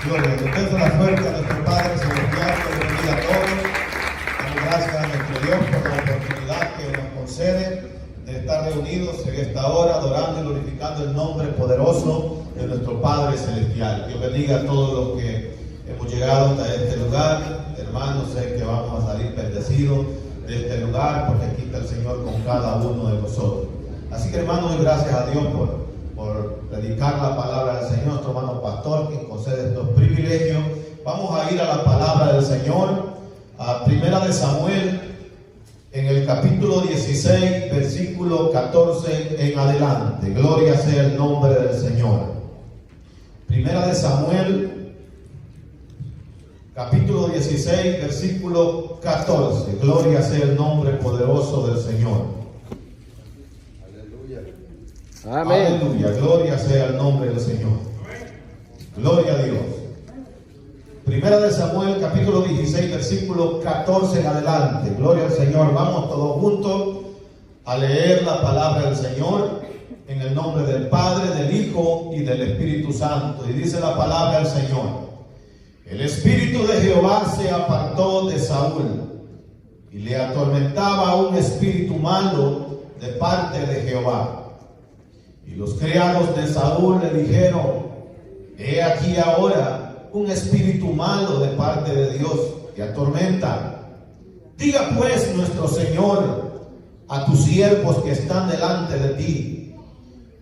Gloria. Entonces la fuerza a nuestro Padre Celestial, que bendiga a todos. Damos gracias a nuestro Dios por la oportunidad que nos concede de estar reunidos en esta hora, adorando y glorificando el nombre poderoso de nuestro Padre Celestial. Dios bendiga a todos los que hemos llegado hasta este lugar. Hermanos, sé que vamos a salir bendecidos de este lugar, porque aquí está el Señor con cada uno de nosotros. Así que, hermanos, doy gracias a Dios por predicar la palabra del Señor, nuestro hermano pastor que concede estos privilegios. Vamos a ir a la palabra del Señor, a Primera de Samuel, en el capítulo 16, versículo 14 en adelante. Gloria sea el nombre del Señor. Primera de Samuel, capítulo 16, versículo 14. Gloria sea el nombre poderoso del Señor. Amén. Aleluya, gloria sea el nombre del Señor. Gloria a Dios. Primera de Samuel, capítulo 16, versículo 14 en adelante. Gloria al Señor. Vamos todos juntos a leer la palabra del Señor en el nombre del Padre, del Hijo y del Espíritu Santo. Y dice la palabra del Señor: el Espíritu de Jehová se apartó de Saúl, y le atormentaba un espíritu malo de parte de Jehová. Y los criados de Saúl le dijeron: he aquí ahora un espíritu malo de parte de Dios te atormenta. Diga pues nuestro Señor a tus siervos que están delante de ti,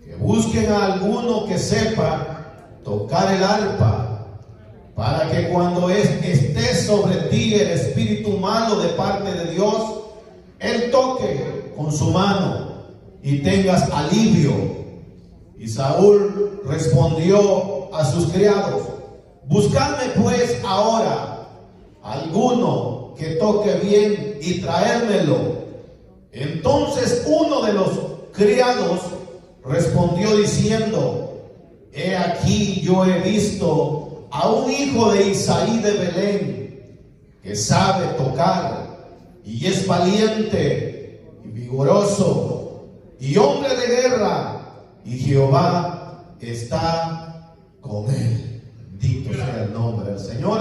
que busquen a alguno que sepa tocar el arpa, para que cuando esté sobre ti el espíritu malo de parte de Dios, él toque con su mano y tengas alivio. Y Saúl respondió a sus criados: buscadme pues ahora alguno que toque bien y traérmelo. Entonces uno de los criados respondió diciendo: he aquí yo he visto a un hijo de Isaí de Belén, que sabe tocar y es valiente y vigoroso y hombre de guerra, y Jehová está con él. Bendito sea el nombre del Señor.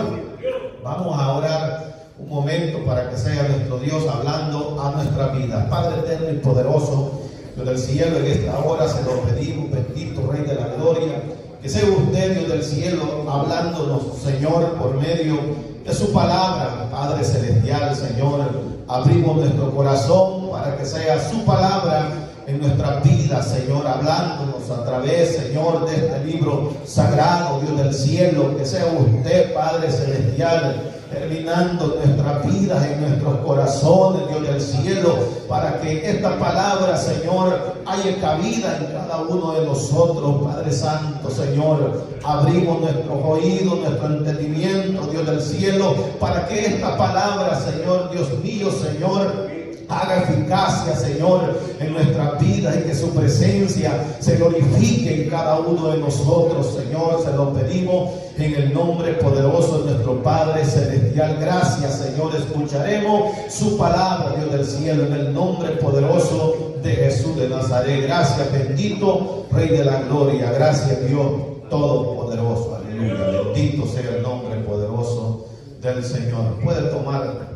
Vamos a orar un momento para que sea nuestro Dios hablando a nuestra vida. Padre eterno y poderoso, Dios del cielo, en esta hora se lo pedimos, bendito Rey de la Gloria, que sea usted, Dios del cielo, hablándonos, Señor, por medio de su palabra. Padre celestial, Señor, abrimos nuestro corazón para que sea su palabra en nuestra vida, Señor, hablándonos a través, Señor, de este libro sagrado, Dios del cielo. Que sea usted, Padre celestial, terminando nuestras vidas en nuestros corazones, Dios del cielo, para que esta palabra, Señor, haya cabida en cada uno de nosotros. Padre santo, Señor, abrimos nuestros oídos, nuestro entendimiento, Dios del cielo, para que esta palabra, Señor, Dios mío, Señor, haga eficacia, Señor, en nuestras vidas, y que su presencia se glorifique en cada uno de nosotros, Señor. Se lo pedimos en el nombre poderoso de nuestro Padre celestial. Gracias, Señor. Escucharemos su palabra, Dios del cielo, en el nombre poderoso de Jesús de Nazaret. Gracias, bendito Rey de la Gloria. Gracias, Dios todopoderoso. Aleluya. Bendito sea el nombre poderoso del Señor. Puede tomar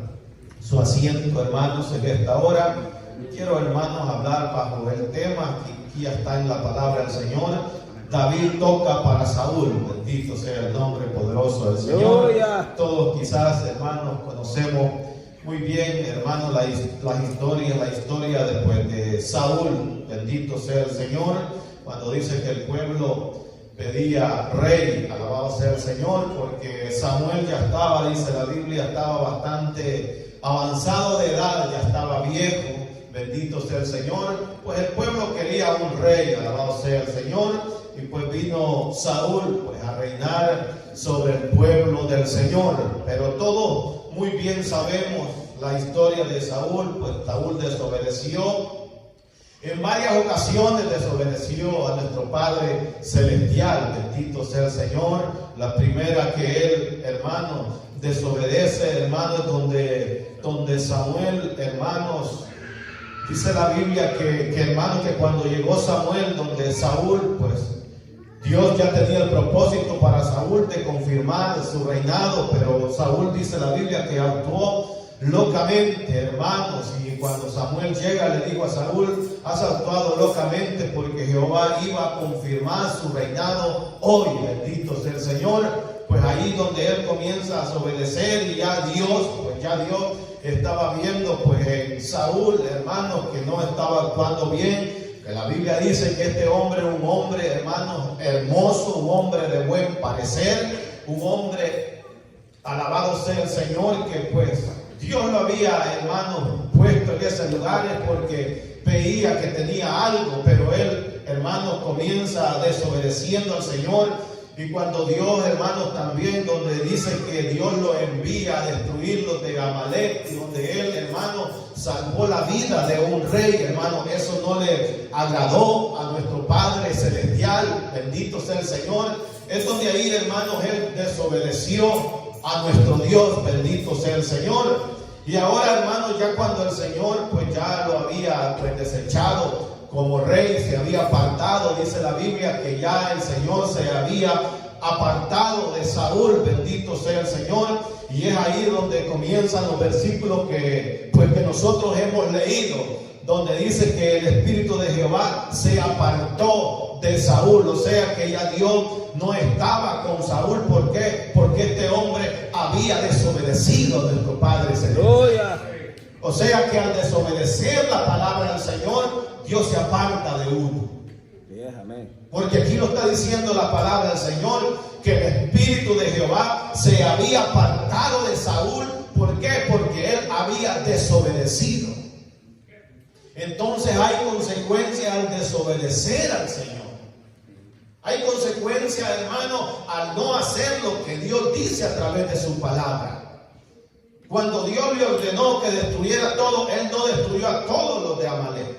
su asiento, hermanos, en esta hora. Quiero, hermanos, hablar bajo el tema que aquí está en la palabra del Señor. David toca para Saúl. Bendito sea el nombre poderoso del Señor. Todos quizás, hermanos, conocemos muy bien, hermanos, la historia después de Saúl. Bendito sea el Señor. Cuando dice que el pueblo pedía rey, alabado sea el Señor, porque Samuel ya estaba, dice la Biblia, estaba bastante avanzado de edad, ya estaba viejo. Bendito sea el Señor. Pues el pueblo quería un rey, alabado sea el Señor, y pues vino Saúl pues a reinar sobre el pueblo del Señor. Pero todos muy bien sabemos la historia de Saúl. Pues Saúl desobedeció. En varias ocasiones desobedeció a nuestro Padre celestial. Bendito sea el Señor. La primera que él, hermano, desobedece, hermanos, donde Samuel, hermanos, dice la Biblia que hermanos, que cuando llegó Samuel donde Saúl, pues Dios ya tenía el propósito para Saúl de confirmar su reinado, pero Saúl, dice la Biblia, que actuó locamente, hermanos. Y cuando Samuel llega, le dijo a Saúl: has actuado locamente, porque Jehová iba a confirmar su reinado hoy. Bendito sea el Señor. Pues ahí donde él comienza a desobedecer, y ya Dios estaba viendo pues en Saúl, hermanos, que no estaba actuando bien. Que la Biblia dice que este hombre era un hombre, hermanos, hermoso, un hombre de buen parecer, un hombre, alabado sea el Señor, que pues Dios lo había, hermanos, puesto en ese lugar porque veía que tenía algo. Pero él, hermanos, comienza desobedeciendo al Señor. Y cuando Dios, hermanos, también donde dice que Dios lo envía a destruirlos de Amalek, y donde él, hermano, salvó la vida de un rey, hermano, eso no le agradó a nuestro Padre Celestial. Bendito sea el Señor. Es donde ahí, hermanos, él desobedeció a nuestro Dios. Bendito sea el Señor. Y ahora, hermanos, ya cuando el Señor pues ya lo había pues desechado como rey, se había apartado, dice la Biblia que ya el Señor se había apartado de Saúl. Bendito sea el Señor. Y es ahí donde comienzan los versículos que nosotros hemos leído, donde dice que el Espíritu de Jehová se apartó de Saúl. O sea que ya Dios no estaba con Saúl. ¿Por qué? Porque este hombre había desobedecido a nuestro Padre Celestial. O sea que al desobedecer la palabra del Señor, Dios se aparta de uno. Porque aquí lo está diciendo la palabra del Señor, que el Espíritu de Jehová se había apartado de Saúl. ¿Por qué? Porque él había desobedecido. Entonces hay consecuencias al desobedecer al Señor. Hay consecuencias, hermano, al no hacer lo que Dios dice a través de su palabra. Cuando Dios le ordenó que destruyera todo, él no destruyó a todos los de Amalek.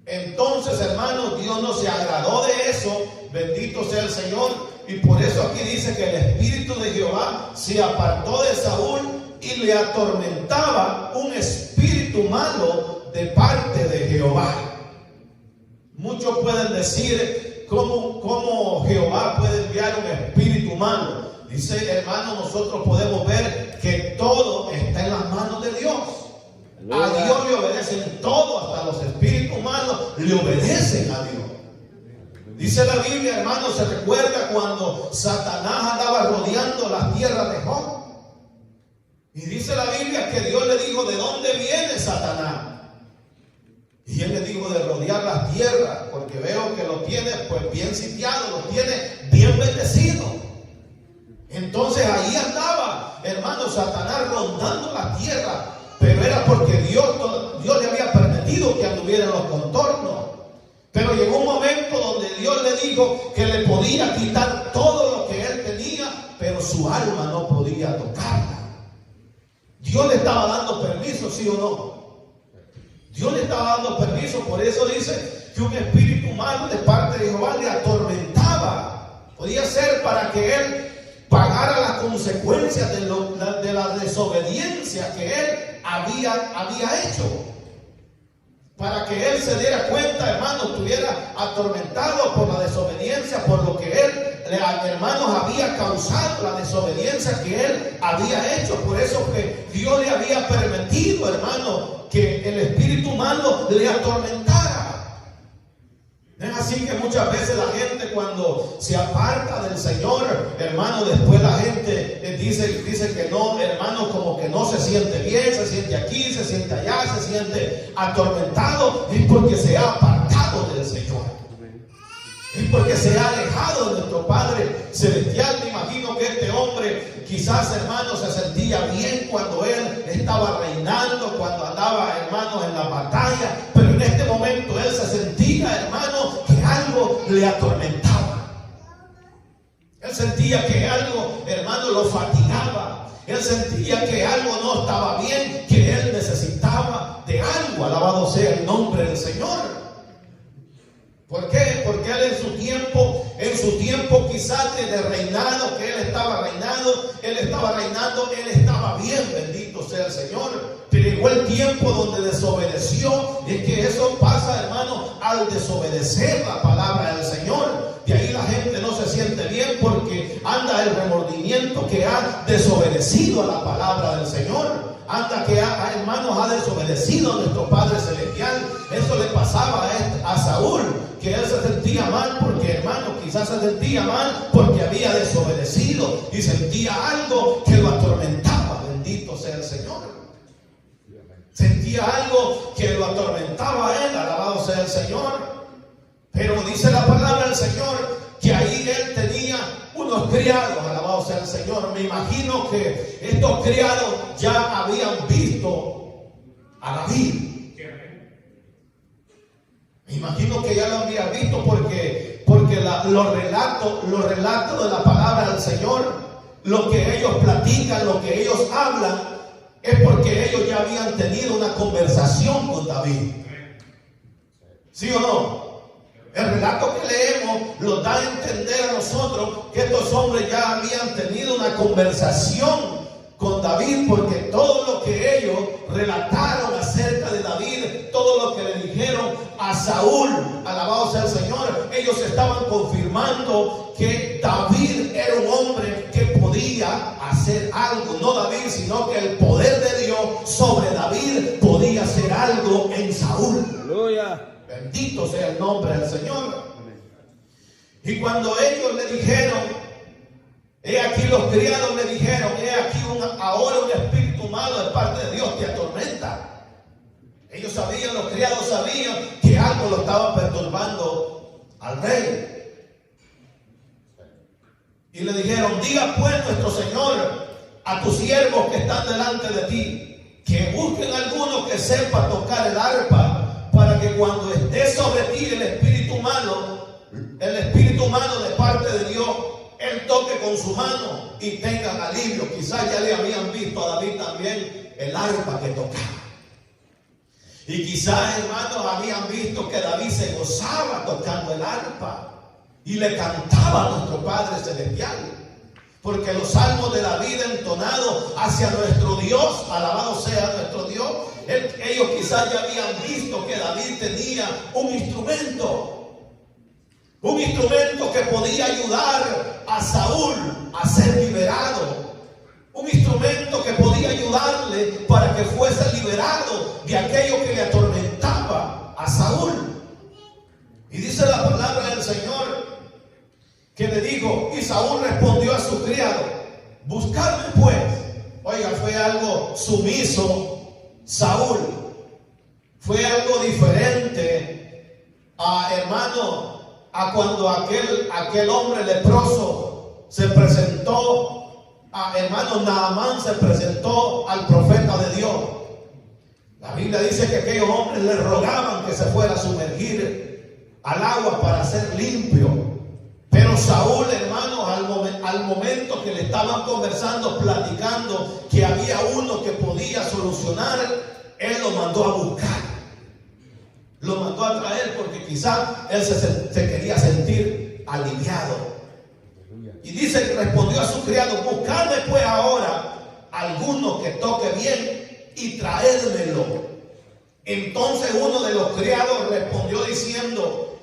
Entonces, hermanos, Dios no se agradó de eso. Bendito sea el Señor. Y por eso aquí dice que el Espíritu de Jehová se apartó de Saúl y le atormentaba un espíritu malo de parte de Jehová. Muchos pueden decir cómo Jehová puede enviar un espíritu malo. Dice, hermano, nosotros podemos ver que todo está en las manos de Dios. A Dios le obedecen todo, hasta los espíritus malos le obedecen a Dios. Dice la Biblia, hermano, se recuerda cuando Satanás andaba rodeando las tierras de Job. Y dice la Biblia que Dios le dijo: ¿de dónde viene Satanás? Y él le dijo: de rodear las tierras, porque veo que lo tiene pues bien sitiado, lo tiene bien bendecido. Entonces ahí andaba, hermano, Satanás rondando la tierra. Pero era porque Dios le había permitido que anduviera en los contornos. Pero llegó un momento donde Dios le dijo que le podía quitar todo lo que él tenía, pero su alma no podía tocarla. Dios le estaba dando permiso, ¿sí o no? Dios le estaba dando permiso. Por eso dice que un espíritu malo de parte de Jehová le atormentaba. Podía ser para que él pagara las consecuencias de la desobediencia que él había hecho. Para que él se diera cuenta, hermano, estuviera atormentado por la desobediencia, por lo que él, hermanos, había causado, la desobediencia que él había hecho. Por eso que Dios le había permitido, hermano, que el espíritu malo le atormentara. Es así que muchas veces la gente, cuando se aparta del Señor, hermano, después la gente dice que no, hermano, como que no se siente bien, se siente aquí, se siente allá, se siente atormentado. Es porque se ha apartado del Señor. Es porque se ha alejado de nuestro Padre Celestial. Me imagino que este hombre, quizás, hermano, se sentía bien cuando él estaba reinando, cuando andaba, hermanos, en la batalla. Pero en este momento él se sentía, hermano, que algo le atormentaba. Él sentía que algo, hermano, lo fatigaba. Él sentía que algo no estaba bien, que él necesitaba de algo. Alabado sea el nombre del Señor. ¿Por qué? Porque él en su tiempo quizás de reinado, que él estaba reinando, él estaba bien, bendito sea el Señor. Pero llegó el tiempo donde desobedeció. Es que eso pasa, hermano, al desobedecer la palabra del Señor. De ahí la gente el remordimiento que ha desobedecido a la palabra del Señor. Anda que hermanos, ha desobedecido a nuestro Padre Celestial. Eso le pasaba a Saúl, que él se sentía mal porque, hermano, quizás se sentía mal porque había desobedecido y sentía algo que lo atormentaba. Bendito sea el Señor. Sentía algo que lo atormentaba a él. Alabado sea el Señor. Pero dice la palabra del Señor que ahí él tenía unos criados. Alabado sea el Señor. Me imagino que estos criados ya habían visto a David. Me imagino que ya lo habían visto porque los relatos de la palabra del Señor, lo que ellos platican, lo que ellos hablan, es porque ellos ya habían tenido una conversación con David. ¿Sí o no? El relato que leemos nos da a entender a nosotros que estos hombres ya habían tenido una conversación con David, porque todo lo que ellos relataron acerca de David, todo lo que le dijeron a Saúl, alabado sea el Señor, ellos estaban confirmando que David era un hombre que podía hacer algo. No David, sino que el poder de Dios sobre David podía hacer algo en Saúl. Aleluya. Bendito sea el nombre del Señor. Y cuando ellos le dijeron, he aquí los criados le dijeron, he aquí ahora un espíritu malo de parte de Dios te atormenta. Ellos sabían, los criados sabían que algo lo estaba perturbando al rey. Y le dijeron, diga pues nuestro Señor a tus siervos que están delante de ti, que busquen alguno que sepa tocar el arpa, para que cuando esté sobre ti el espíritu malo de parte de Dios, él toque con su mano y tengan alivio. Quizás ya le habían visto a David también el arpa que tocaba. Y quizás, hermanos, habían visto que David se gozaba tocando el arpa y le cantaba a nuestro Padre Celestial. Porque los salmos de David entonados hacia nuestro Dios, alabado sea nuestro Dios, ellos quizás ya habían visto que David tenía un instrumento que podía ayudar a Saúl a ser liberado, un instrumento que podía ayudarle para que fuese liberado de aquello que le atormentaba a Saúl. Y dice la palabra del Señor que le dijo, y Saúl respondió a su criado, buscadme pues. Oiga, fue algo sumiso Saúl, fue algo diferente hermano, a cuando aquel hombre leproso se presentó, hermano Naamán se presentó al profeta de Dios. La Biblia dice que aquellos hombres le rogaban que se fuera a sumergir al agua para ser limpio. Pero Saúl, hermano, al momento que le estaban conversando, platicando que había uno que podía solucionar, él lo mandó a buscar. Lo mandó a traer porque quizás él se quería sentir aliviado. Y dice que respondió a su criado, buscadme pues ahora alguno que toque bien y traédmelo. Entonces uno de los criados respondió diciendo,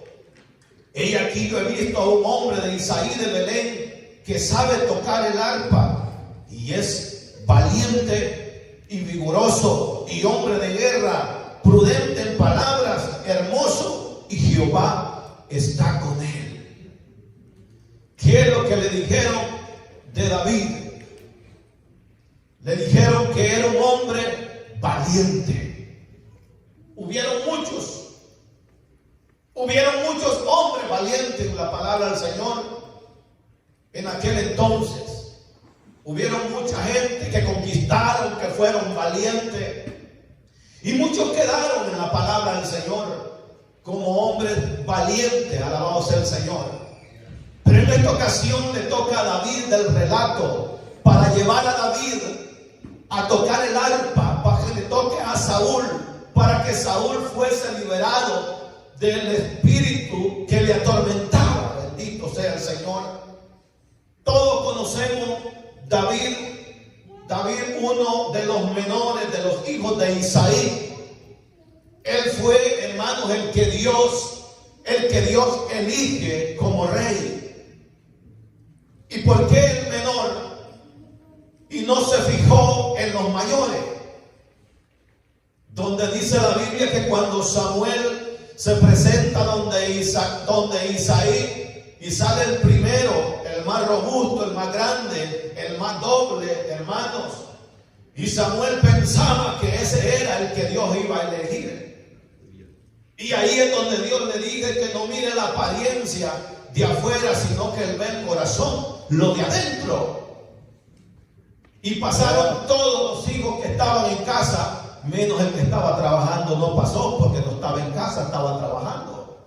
he aquí yo he visto a un hombre de Isaí de Belén que sabe tocar el arpa y es valiente y vigoroso y hombre de guerra, prudente en palabras, hermoso, y Jehová está con él. ¿Qué es lo que le dijeron de David? Le dijeron que era un hombre valiente. Hubieron muchos hombres valientes en la palabra del Señor en aquel entonces. Hubieron mucha gente que conquistaron, que fueron valientes. Y muchos quedaron en la palabra del Señor como hombres valientes, alabado sea el Señor. Pero en esta ocasión le toca a David del relato para llevar a David a tocar el arpa, para que le toque a Saúl, para que Saúl fuese liberado del espíritu que le atormentaba. Bendito sea el Señor. Todos conocemos David, uno de los menores de los hijos de Isaí. Él fue, hermanos, el que Dios elige como rey. ¿Y por qué él donde dice la Biblia que cuando Samuel se presenta donde Isaí, y sale el primero, el más robusto, el más grande, el más doble, hermanos. Y Samuel pensaba que ese era el que Dios iba a elegir. Y ahí es donde Dios le dice que no mire la apariencia de afuera, sino que él ve el corazón, lo de adentro. Y pasaron todos los hijos que estaban en casa, menos el que estaba trabajando. No pasó porque no estaba en casa, estaba trabajando.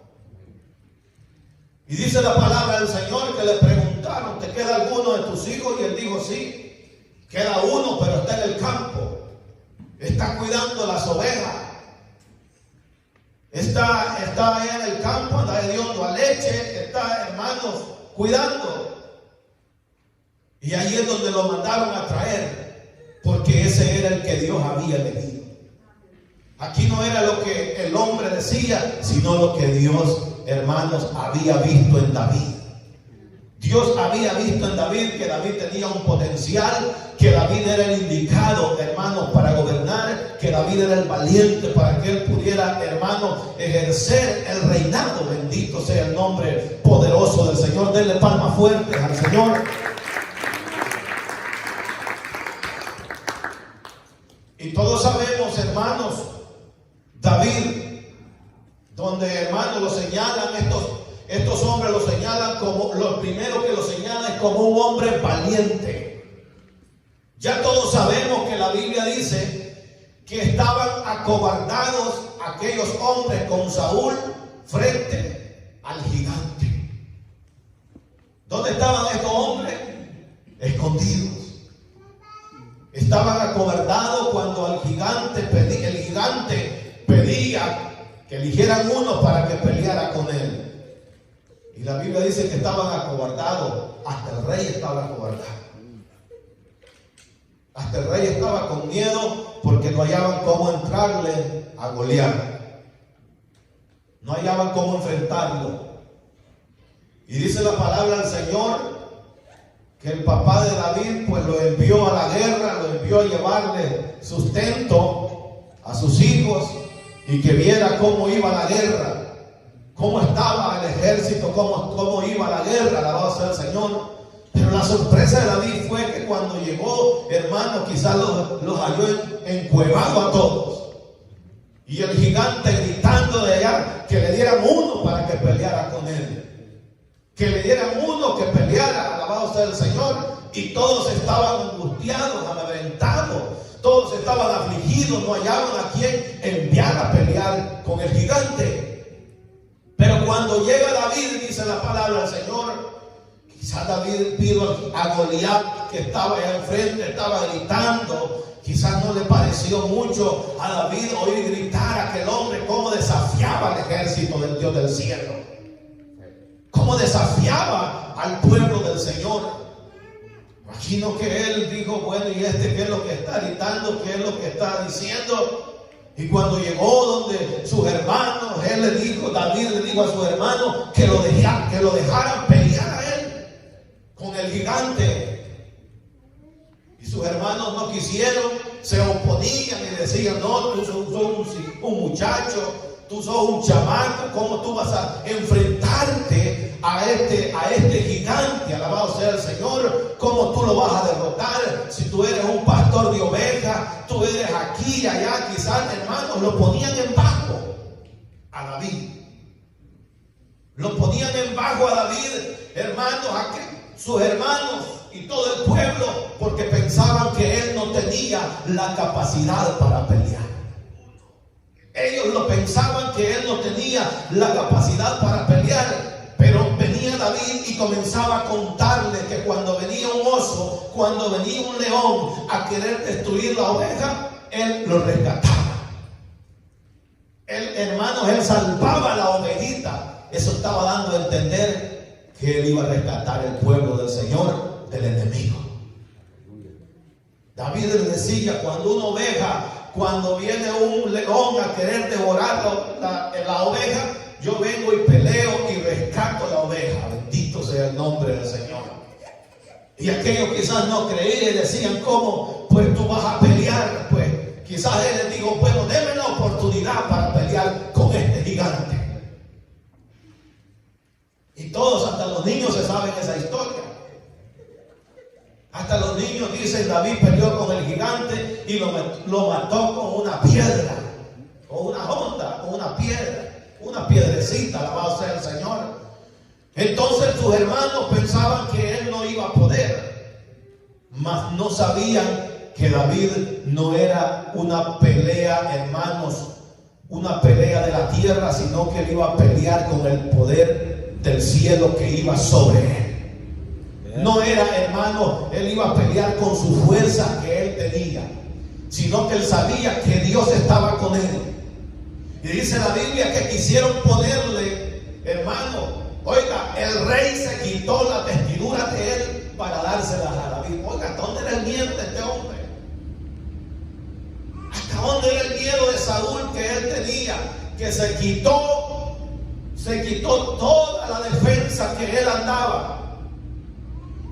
Y dice la palabra del Señor que le preguntaron: ¿te queda alguno de tus hijos? Y él dijo: sí. Queda uno, pero está en el campo. Está cuidando las ovejas. Está allá en el campo, anda hediondo a leche. Está, hermanos, cuidando. Y ahí es donde lo mandaron a traer, porque ese era el que Dios había elegido. Aquí no era lo que el hombre decía, sino lo que Dios, hermanos, había visto en David. Dios había visto en David que David tenía un potencial, que David era el indicado, hermanos, para gobernar, que David era el valiente para que él pudiera, hermanos, ejercer el reinado. Bendito sea el nombre poderoso del Señor. Denle palmas fuertes al Señor. Y todos sabemos, hermanos, David, donde, hermanos, lo señalan estos hombres, lo señalan como, lo primero que lo señalan es como un hombre valiente. Ya todos sabemos que la Biblia dice que estaban acobardados aquellos hombres con Saúl frente al gigante. ¿Dónde estaban estos hombres? Escondidos. Estaban acobardados cuando el gigante pedía que eligieran uno para que peleara con él. Y la Biblia dice que estaban acobardados. Hasta el rey estaba acobardado. Hasta el rey estaba con miedo porque no hallaban cómo entrarle a Goliat. No hallaban cómo enfrentarlo. Y dice la palabra del Señor que el papá de David pues lo envió a la guerra, lo envió a llevarle sustento a sus hijos y que viera cómo iba la guerra, cómo estaba el ejército, cómo iba la guerra. Alabado sea el Señor. Pero la sorpresa de David fue que cuando llegó, hermano, quizás los halló encuevados a todos. Y el gigante gritando de allá que le dieran uno para que peleara con él. Que le dieran uno que peleara. Alabado sea el Señor. Y todos estaban angustiados, amedrentados. Todos estaban afligidos, no hallaban a quien enviar a pelear con el gigante. Pero cuando llega David, dice la palabra del Señor, quizás David vio a Goliat que estaba allá enfrente, estaba gritando. Quizás no le pareció mucho a David oír gritar a aquel hombre cómo desafiaba al ejército del Dios del cielo, cómo desafiaba al pueblo del Señor. Imagino que él dijo: bueno, ¿y este qué es lo que está gritando? ¿Qué es lo que está diciendo? Y cuando llegó donde sus hermanos, David le dijo a sus hermanos que lo dejaran pelear a él con el gigante. Y sus hermanos no quisieron, se oponían y decían: no, tú sos un muchacho, tú sos un chamaco, ¿cómo tú vas a enfrentarte a este gigante? Alabado sea el Señor. ¿Cómo tú lo vas a derrotar si tú eres un pastor de ovejas? Tú eres aquí y allá. Quizás, hermanos, lo ponían en bajo a David. Lo ponían en bajo a David, hermanos, sus hermanos y todo el pueblo, porque pensaban que él no tenía la capacidad para pelear. Ellos lo pensaban que él no tenía la capacidad para pelear. Pero venía David y comenzaba a contarle que cuando venía un oso, cuando venía un león a querer destruir la oveja, él lo rescataba. Él salvaba la ovejita. Eso estaba dando a entender que él iba a rescatar el pueblo del Señor del enemigo. David le decía: cuando viene un león a querer devorar la oveja, yo vengo y peleo y rescato la oveja. Bendito sea el nombre del Señor. Y aquellos quizás no creían y decían: ¿cómo? Pues tú vas a pelear. Pues quizás él les dijo: bueno, déme la oportunidad todos, hasta los niños se saben esa historia. Hasta los niños dicen: David peleó con el gigante y lo mató con una piedra, con una honda, con una piedra, una piedrecita, alabado sea el Señor. Entonces sus hermanos pensaban que él no iba a poder, mas no sabían que David no era una pelea, hermanos, una pelea de la tierra, sino que él iba a pelear con el poder del cielo que iba sobre él. No era, hermano, él iba a pelear con su fuerza que él tenía, sino que él sabía que Dios estaba con él. Y dice la Biblia que quisieron ponerle, hermano, oiga, el rey se quitó las vestiduras de él para dárselas a David. Oiga, ¿hasta dónde era el miedo de este hombre? ¿Hasta dónde era el miedo de Saúl que él tenía? Que se quitó toda la defensa que él andaba.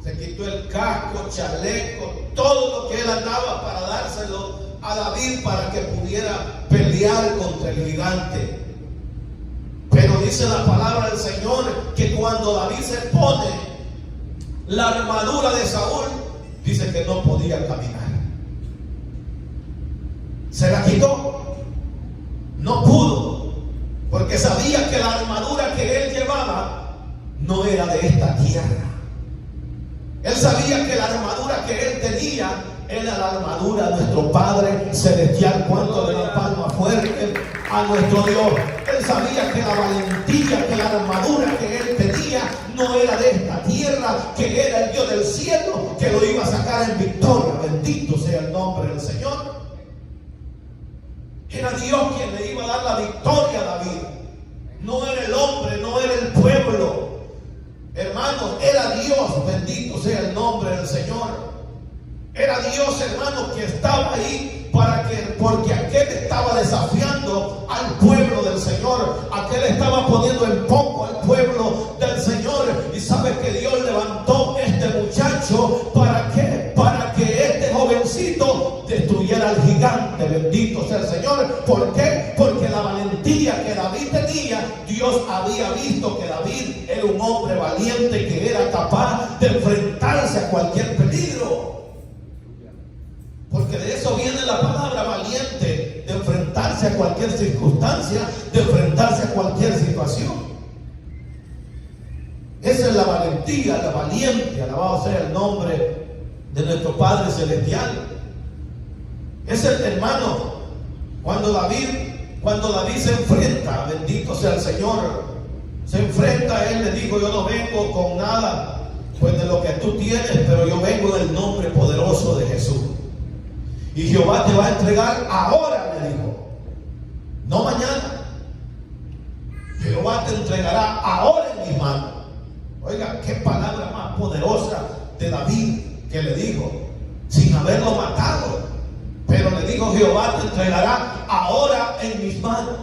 Se quitó el casco, chaleco, todo lo que él andaba para dárselo a David para que pudiera pelear contra el gigante. Pero dice la palabra del Señor que cuando David se pone la armadura de Saúl, dice que no podía caminar. Se la quitó, no pudo, porque sabía que la armadura que él llevaba no era de esta tierra. Él sabía que la armadura que él tenía era la armadura de nuestro Padre Celestial. ¿Cuánto de la palma fuerte a nuestro Dios? Él sabía que la valentía, que la armadura que él tenía no era de esta tierra, que era el Dios del cielo que lo iba a sacar en victoria. Bendito sea el nombre del Señor. Era Dios quien le iba a dar la victoria a David. No era el hombre, no era el pueblo. Hermanos, era Dios, bendito sea el nombre del Señor. Era Dios, hermanos, que estaba ahí porque aquel estaba desafiando al pueblo del Señor. Aquel estaba poniendo en poco al pueblo del Señor. Y sabe que Dios levantó este muchacho ¿para qué? Para que este jovencito destruyera al gigante. Bendito sea el Señor. ¿Por qué? Porque la valentía que David tenía, Dios había visto que David era un hombre valiente que era capaz de enfrentarse a cualquier peligro. Porque de eso viene la palabra valiente, de enfrentarse a cualquier circunstancia, de enfrentarse a cualquier situación. Esa es la valentía, la valiente, alabado sea el nombre de nuestro Padre Celestial. Es el hermano, cuando David se enfrenta, bendito sea el Señor, se enfrenta a él, le dijo: yo no vengo con nada pues de lo que tú tienes, pero yo vengo en el nombre poderoso de Jesús. Y Jehová te va a entregar ahora, le dijo, no mañana. Jehová te entregará ahora en mis manos. Oiga, qué palabra más poderosa de David que le dijo, sin haberlo matado. Pero le dijo: Jehová te entregará ahora en mis manos.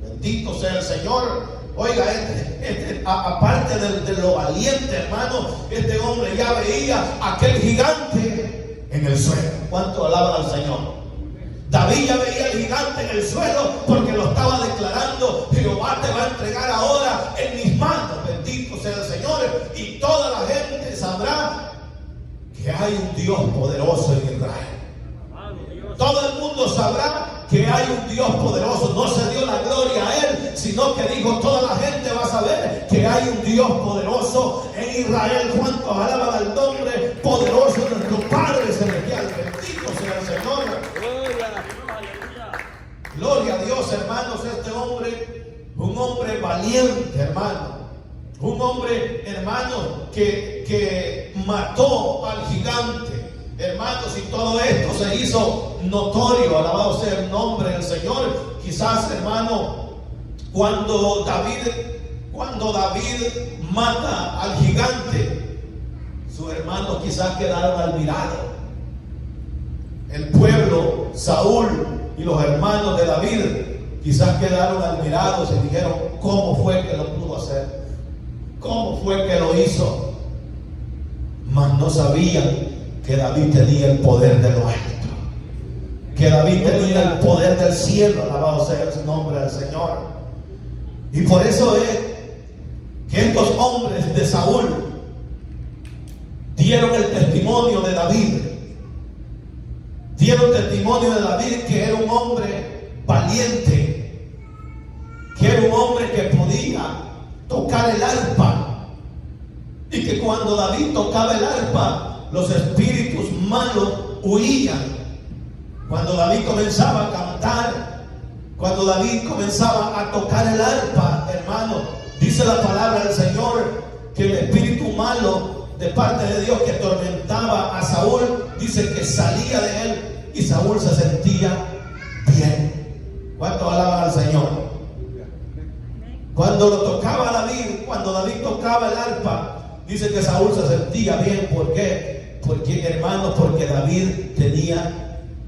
Bendito sea el Señor. Oiga, aparte de lo valiente, hermano, este hombre ya veía aquel gigante en el suelo. ¿Cuánto alaban al Señor? David ya veía al gigante en el suelo porque lo estaba declarando: Jehová te va a entregar ahora en mis manos. Bendito sea el Señor. Y toda la gente sabrá que hay un Dios poderoso en Israel. Todo el mundo sabrá que hay un Dios poderoso. No se dio la gloria a él, sino que dijo: toda la gente va a saber que hay un Dios poderoso en Israel. ¿Cuánto alaban al nombre poderoso de nuestro Padre Celestial? Bendito sea el Señor. Gloria a Dios, hermanos. Este hombre, un hombre valiente, hermano. Un hombre, hermano, que mató al gigante. Hermanos, y todo esto se hizo notorio, alabado sea el nombre del Señor. Quizás, hermano, cuando David mata al gigante, sus hermanos quizás quedaron admirados. El pueblo, Saúl y los hermanos de David quizás quedaron admirados y dijeron: ¿cómo fue que lo pudo hacer? ¿Cómo fue que lo hizo? Mas no sabían que David tenía el poder de lo alto, que David tenía el poder del cielo. Alabado sea el nombre del Señor. Y por eso es que estos hombres de Saúl dieron el testimonio de David. Dieron testimonio de David, que era un hombre valiente, que era un hombre que podía tocar el arpa, y que cuando David tocaba el arpa, los espíritus malos huían. Cuando David comenzaba a cantar, cuando David comenzaba a tocar el arpa, hermano, dice la palabra del Señor que el espíritu malo de parte de Dios que atormentaba a Saúl, dice que salía de él y Saúl se sentía bien. ¿Cuánto alaban al Señor? Cuando lo tocaba David, cuando David tocaba el arpa, dice que Saúl se sentía bien. ¿Por qué? Porque, hermanos, porque David tenía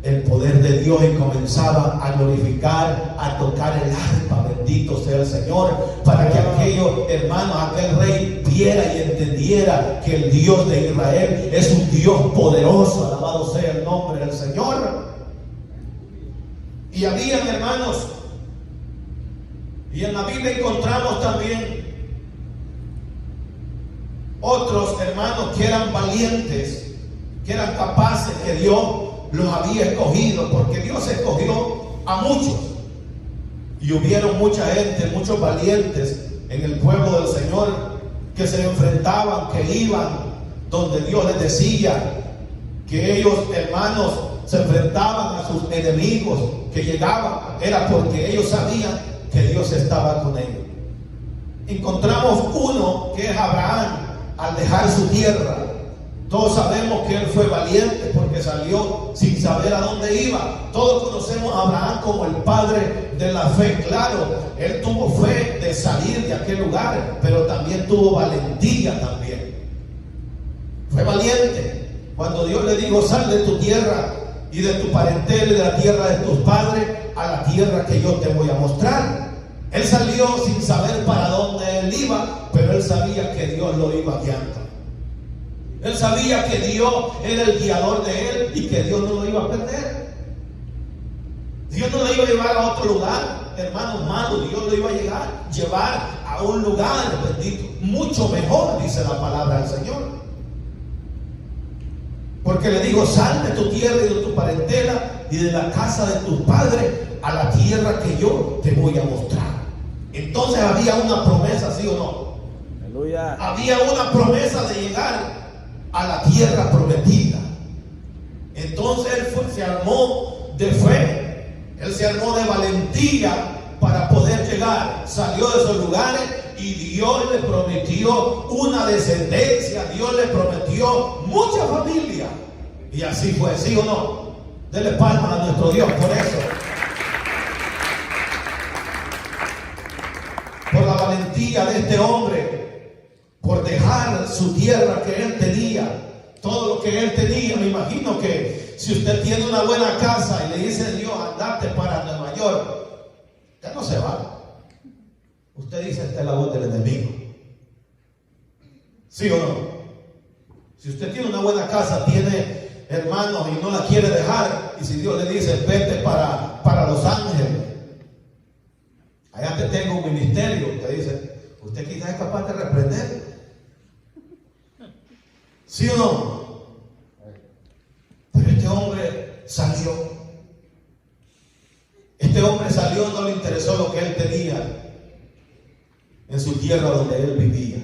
el poder de Dios y comenzaba a glorificar, a tocar el arpa. Bendito sea el Señor, para que aquellos hermanos, aquel rey viera y entendiera que el Dios de Israel es un Dios poderoso. Alabado sea el nombre del Señor. Y habían, hermanos, y en la Biblia encontramos también otros hermanos que eran valientes, que eran capaces, que Dios los había escogido, porque Dios escogió a muchos, y hubieron mucha gente, muchos valientes en el pueblo del Señor, que se enfrentaban, que iban donde Dios les decía, que ellos, hermanos, se enfrentaban a sus enemigos, que llegaban, era porque ellos sabían que Dios estaba con ellos. Encontramos uno que es Abraham, al dejar su tierra. Todos sabemos que él fue valiente porque salió sin saber a dónde iba. Todos conocemos a Abraham como el padre de la fe. Claro, él tuvo fe de salir de aquel lugar, pero también tuvo valentía también. Fue valiente. Cuando Dios le dijo, sal de tu tierra y de tu parentela y de la tierra de tus padres a la tierra que yo te voy a mostrar. Él salió sin saber para dónde él iba, pero él sabía que Dios lo iba guiando. Él sabía que Dios era el guiador de él y que Dios no lo iba a perder. Dios no lo iba a llevar a otro lugar, hermano malo. Dios lo iba a llevar a un lugar, bendito, mucho mejor, dice la palabra del Señor. Porque le digo, sal de tu tierra y de tu parentela y de la casa de tus padres a la tierra que yo te voy a mostrar. Entonces había una promesa, ¿sí o no? Aleluya. Había una promesa de llegar a la tierra prometida. Entonces él se armó de fe, él se armó de valentía para poder llegar. Salió de esos lugares y Dios le prometió una descendencia, Dios le prometió mucha familia. Y así fue, ¿sí o no? Denle palmas a nuestro Dios por eso. Por la valentía de este hombre, por dejar su tierra que él tenía, todo lo que él tenía. Me imagino que si usted tiene una buena casa y le dice Dios, andate para Nueva York, usted no se va. Usted dice, esta es la voz del enemigo. ¿Sí o no? Si usted tiene una buena casa, tiene hermanos y no la quiere dejar, y si Dios le dice, vete para Los Ángeles, allá te tengo un ministerio, usted dice, usted quizás es capaz de reprender. ¿Sí o no? Pero este hombre salió. Este hombre salió, no le interesó lo que él tenía en su tierra donde él vivía.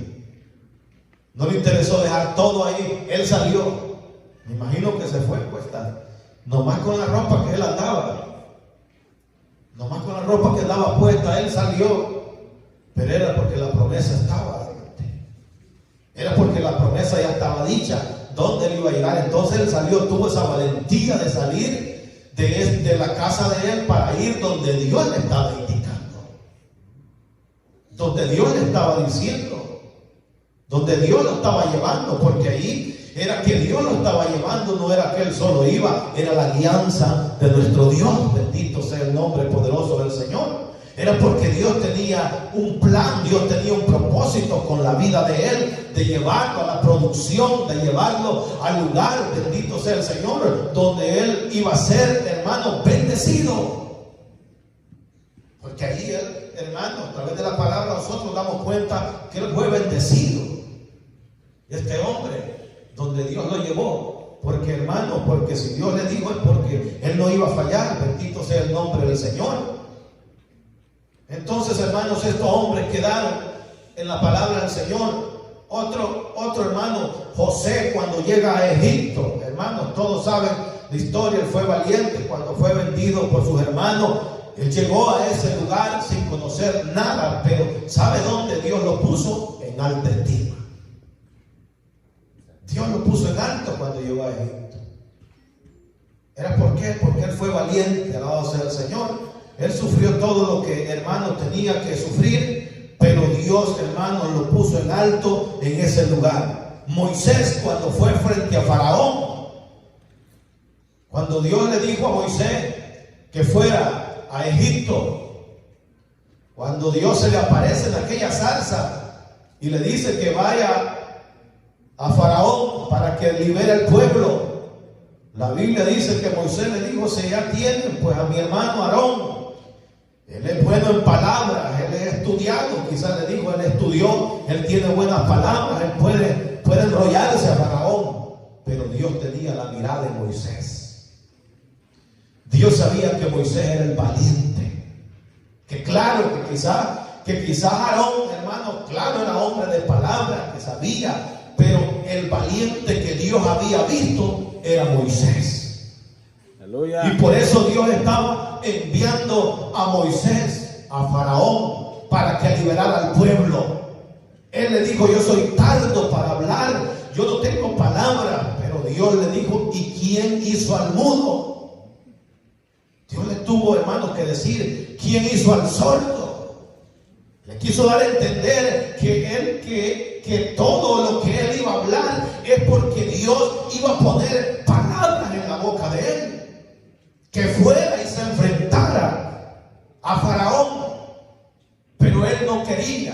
No le interesó dejar todo ahí. Él salió. Me imagino que se fue, pues, nomás con la ropa que él andaba. Nomás con la ropa que andaba puesta, él salió. Pero era porque la promesa estaba. Era porque la promesa ya estaba dicha, dónde él iba a llegar. Entonces él salió, tuvo esa valentía de salir de la casa de él para ir donde Dios le estaba indicando, donde Dios le estaba diciendo, donde Dios lo estaba llevando, porque ahí era que Dios lo estaba llevando, no era que él solo iba, era la alianza de nuestro Dios. Bendito sea el nombre poderoso del Señor. Era porque Dios tenía un plan, Dios tenía un propósito con la vida de él, de llevarlo a la producción, de llevarlo al lugar, bendito sea el Señor, donde él iba a ser, hermano, bendecido. Porque ahí él, hermano, a través de la palabra nosotros damos cuenta que él fue bendecido. Este hombre, donde Dios lo llevó. Porque hermano, porque si Dios le dijo es porque él no iba a fallar. Bendito sea el nombre del Señor. Entonces, hermanos, estos hombres quedaron en la palabra del Señor. Otro hermano, José, cuando llega a Egipto, hermanos, todos saben la historia. Él fue valiente cuando fue vendido por sus hermanos. Él llegó a ese lugar sin conocer nada, pero ¿sabe dónde Dios lo puso? En alta estima. Dios lo puso en alto cuando llegó a Egipto. ¿Era por qué? Porque él fue valiente, alabado sea el Señor. Él sufrió todo lo que, hermano, tenía que sufrir, pero Dios, hermano, lo puso en alto en ese lugar. Moisés, cuando fue frente a Faraón, cuando Dios le dijo a Moisés que fuera a Egipto, cuando Dios se le aparece en aquella zarza y le dice que vaya a Faraón para que libere al pueblo, la Biblia dice que Moisés le dijo: si ya tienen pues a mi hermano Aarón, él es bueno en palabras, él es estudiado. Quizás le dijo, él estudió, él tiene buenas palabras, él puede enrollarse a Faraón. Pero Dios tenía la mirada en Moisés. Dios sabía que Moisés era el valiente, que claro, que quizás Aarón, hermano, claro, era hombre de palabras, que sabía, pero el valiente que Dios había visto era Moisés. Aleluya. Y por eso Dios estaba enviando a Moisés a Faraón para que liberara al pueblo. Él le dijo: yo soy tardo para hablar, yo no tengo palabras. Pero Dios le dijo: ¿y quién hizo al mudo? Dios le tuvo, hermanos, que decir: ¿quién hizo al sordo? Le quiso dar a entender que todo lo que él iba a hablar es porque Dios iba a poner palabras en la boca de él. Que fuera y se enfrentara a Faraón. Pero él no quería.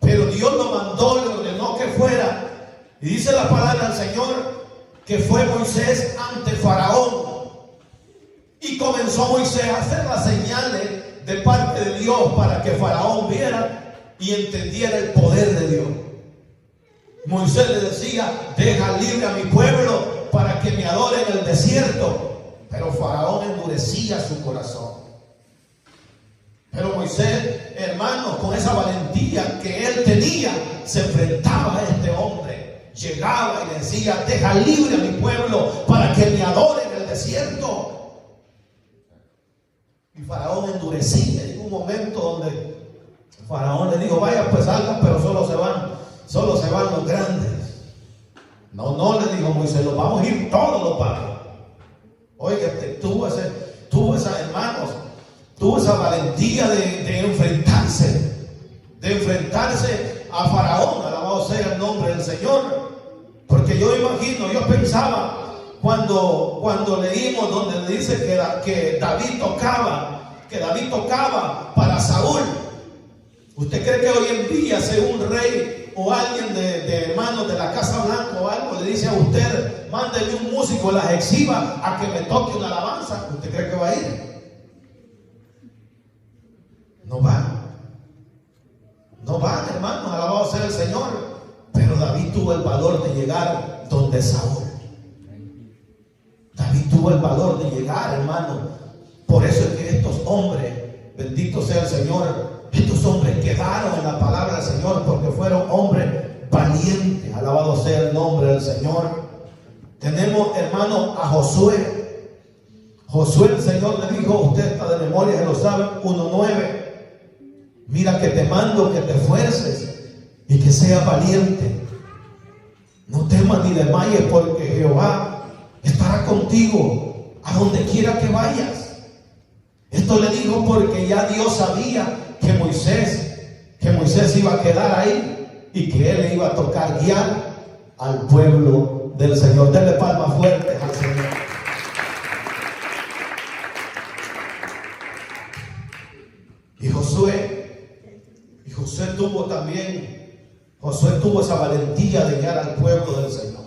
Pero Dios lo mandó, le ordenó que fuera. Y dice la palabra del Señor que fue Moisés ante Faraón. Y comenzó Moisés a hacer las señales de parte de Dios para que Faraón viera y entendiera el poder de Dios. Moisés le decía: deja libre a mi pueblo para que me adore en el desierto. Pero Faraón endurecía su corazón. Pero Moisés, hermano, con esa valentía que él tenía, se enfrentaba a este hombre. Llegaba y le decía: deja libre a mi pueblo para que me adore en el desierto. Y Faraón endurecía. Llegó un momento donde Faraón le dijo: vaya, pues salgan, pero solo se van los grandes. No, le dijo Moisés: los vamos a ir todos los padres. Oiga, tuvo esa, hermanos, tuvo esa valentía de enfrentarse a Faraón. Alabado sea el nombre del Señor. Porque yo pensaba cuando leímos donde le dice que David tocaba para Saúl. ¿Usted cree que hoy en día, si un rey o alguien de hermanos de la Casa Blanca o algo le dice a usted: mándeme un músico en las exhibas a que me toque una alabanza? ¿Usted cree que va a ir? No van, hermanos, alabado sea el Señor. Pero David tuvo el valor de llegar donde Saúl. David tuvo el valor de llegar, hermano. Por eso es que estos hombres, bendito sea el Señor, estos hombres quedaron en la palabra del Señor porque fueron hombres valientes. Alabado sea el nombre del Señor. Tenemos, hermano, a Josué. Josué, el Señor le dijo, usted está de memoria, se lo sabe, 1:9. Mira que te mando que te esfuerces y que seas valiente. No temas ni desmayes, porque Jehová estará contigo a donde quiera que vayas. Esto le dijo porque ya Dios sabía que Moisés iba a quedar ahí y que él le iba a tocar guiar al pueblo del Señor. Denle palmas fuertes al Señor. Y Josué tuvo esa valentía de guiar al pueblo del Señor,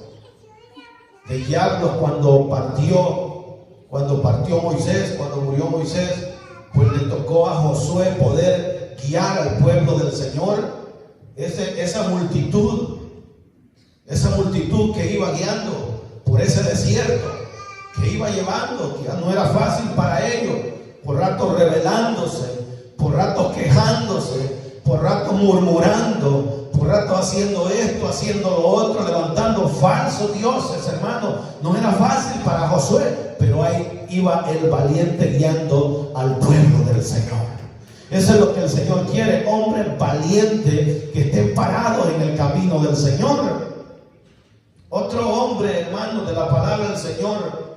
de guiarlos cuando partió Moisés, cuando murió Moisés. Pues le tocó a Josué poder guiar al pueblo del Señor, esa multitud que iba guiando por ese desierto, que iba llevando, que ya no era fácil para ellos, por ratos rebelándose, por ratos quejándose, por ratos murmurando, por ratos haciendo esto, haciendo lo otro, levantando falsos dioses, hermano. No era fácil para Josué, pero ahí iba el valiente guiando al pueblo del Señor. Eso es lo que el Señor quiere, hombres valientes que estén parados en el camino del Señor. Otro hombre, hermanos, de la palabra del Señor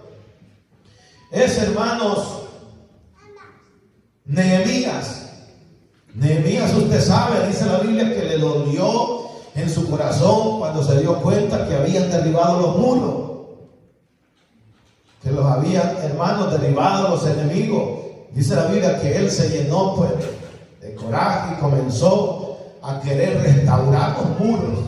es, hermanos, Nehemías. Nehemías, usted sabe, dice la Biblia, que le dolió en su corazón cuando se dio cuenta que habían derribado los muros, que los habían, hermanos, derribado los enemigos. Dice la Biblia que él se llenó pues de coraje y comenzó a querer restaurar los muros,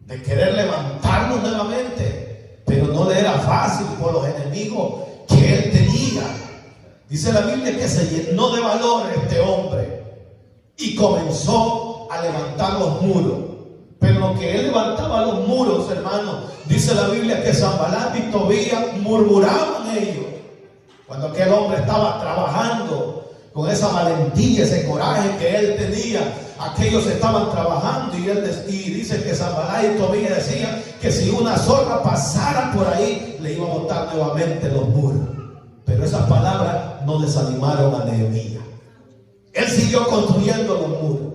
de querer levantarlos nuevamente, pero no le era fácil por los enemigos que él tenía. Dice la Biblia que se llenó de valor este hombre y comenzó a levantar los muros. Pero lo que él levantaba los muros, hermanos, dice la Biblia que Sanbalat y Tobías murmuraban ellos. Cuando aquel hombre estaba trabajando con esa valentía, ese coraje que él tenía, aquellos estaban trabajando y dice que Sanbalat y Tobías decían que si una zorra pasara por ahí, le iba a botar nuevamente los muros. Pero esas palabras no desanimaron a Nehemías. Él siguió construyendo los muros.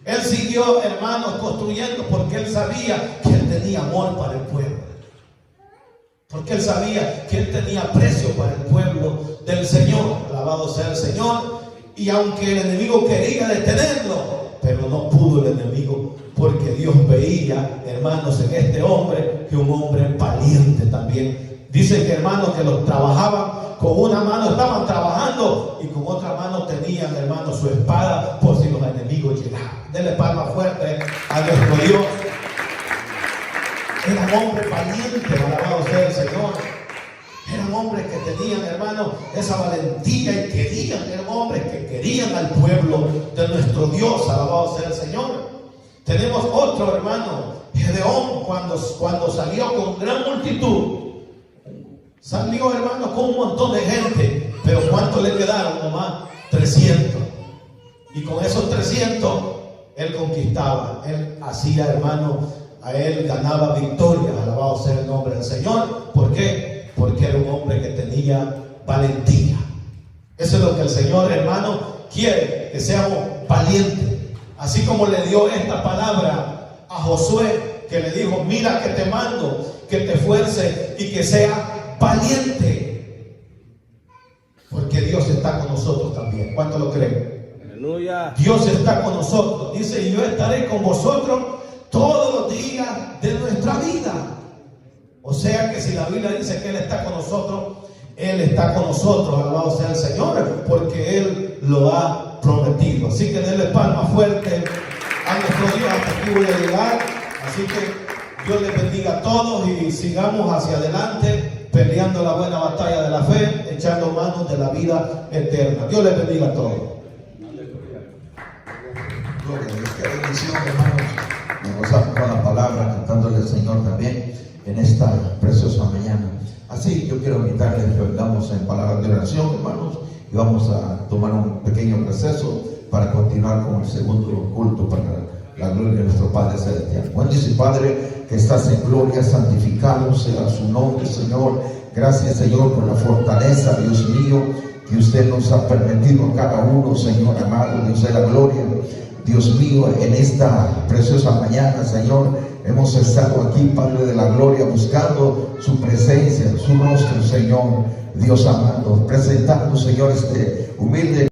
Él siguió, hermanos, construyendo porque él sabía que él tenía amor para el pueblo. Porque él sabía que él tenía precio para el pueblo del Señor. Alabado sea el Señor. Y aunque el enemigo quería detenerlo, pero no pudo el enemigo, porque Dios veía, hermanos, en este hombre, que un hombre valiente también. Dicen que, hermanos, que los trabajaban con una mano, estaban trabajando y con otra mano tenían, hermanos, su espada por si los enemigos llegaban. Denle palma fuerte a nuestro Dios. Eran hombres valientes, alabado sea el Señor. Eran hombres que tenían, hermanos, esa valentía y querían, eran hombres que querían al pueblo de nuestro Dios, alabado sea el Señor. Tenemos otro, hermano, Gedeón, cuando salió con gran multitud. Salió, hermano, con un montón de gente, pero ¿cuántos le quedaron? Nomás 300. Y con esos 300 él conquistaba, él hacía, hermano, a él ganaba victorias. Alabado sea el nombre del Señor. ¿Por qué? Porque era un hombre que tenía valentía. Eso es lo que el Señor, hermano, quiere, que seamos valientes. Así como le dio esta palabra a Josué, que le dijo: mira que te mando, que te esfuerces y que sea valiente, porque Dios está con nosotros también. ¿Cuánto lo creen? Aleluya. Dios está con nosotros. Dice: y yo estaré con vosotros todos los días de nuestra vida. O sea que si la Biblia dice que Él está con nosotros, Él está con nosotros. Alabado sea el Señor, porque Él lo ha prometido. Así que denle palmas fuerte a nuestro Dios. Hasta aquí voy a llegar. Así que Dios les bendiga a todos y sigamos hacia adelante, peleando la buena batalla de la fe, echando manos de la vida eterna. Dios les bendiga a todos. Gloria a Dios, qué bendición, hermanos. Nos gozamos con la palabra, cantándole al Señor también en esta preciosa mañana. Así yo quiero invitarles que vengamos en palabras de oración, hermanos, y vamos a tomar un pequeño receso para continuar con el segundo culto para la gloria de nuestro Padre Celestial. Buen Dios y Padre, que estás en gloria, santificado sea su nombre, Señor. Gracias, Señor, por la fortaleza, Dios mío, que usted nos ha permitido a cada uno, Señor amado, Dios de la gloria. Dios mío, en esta preciosa mañana, Señor, hemos estado aquí, Padre de la gloria, buscando su presencia, su rostro, Señor, Dios amado, presentando, Señor, este humilde